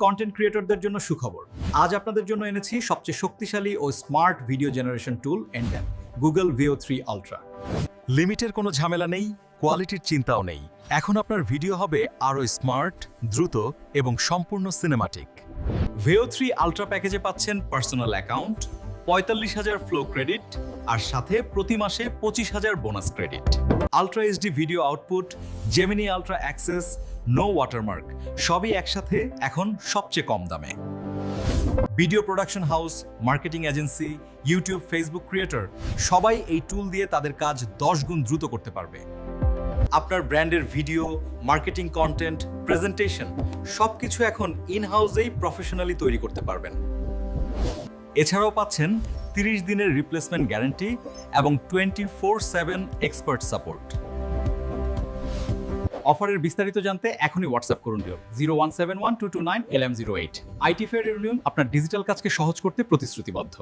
Content ক্রিয়েটরদের জন্য সুখবর। আজ আপনাদের জন্য এনেছি সবচেয়ে শক্তিশালী ও স্মার্ট ভিডিও জেনারেশন টুল এন্ডেম গুগল ভিও 3 আলট্রা। লিমিটের কোনো ঝামেলা নেই, কোয়ালিটির চিন্তাও নেই। এখন আপনার ভিডিও হবে আরও স্মার্ট, দ্রুত এবং সম্পূর্ণ সিনেমাটিক। ভিও 3 আলট্রা প্যাকেজে পাচ্ছেন পার্সোনাল অ্যাকাউন্ট, 45,000 ফ্লো ক্রেডিট আর সাথে প্রতি মাসে 25,000 bonus credit. Ultra HD video output, Gemini ultra access, no watermark সবই একসাথে এখন সবচেয়ে কম দামে। Video production house, marketing agency, YouTube, Facebook creator সবাই এই টুল দিয়ে তাদের কাজ 10 গুণ দ্রুত করতে পারবে। আপনার ব্র্যান্ডের ভিডিও, মার্কেটিং কন্টেন্ট, প্রেজেন্টেশন সবকিছু এখন ইন হাউসেই প্রফেশনালি তৈরি করতে পারবেন। এছাড়াও পাচ্ছেন 30 দিনের রিপ্লেসমেন্ট গ্যারান্টি এবং 24/7 এক্সপার্ট সাপোর্ট। অফারের বিস্তারিত জানতে এখনই হোয়াটসঅ্যাপ করুন 0171229LM08। আইটি ফেয়ার ইউনিয়ন আপনার ডিজিটাল কাজকে সহজ করতে প্রতিশ্রুতিবদ্ধ।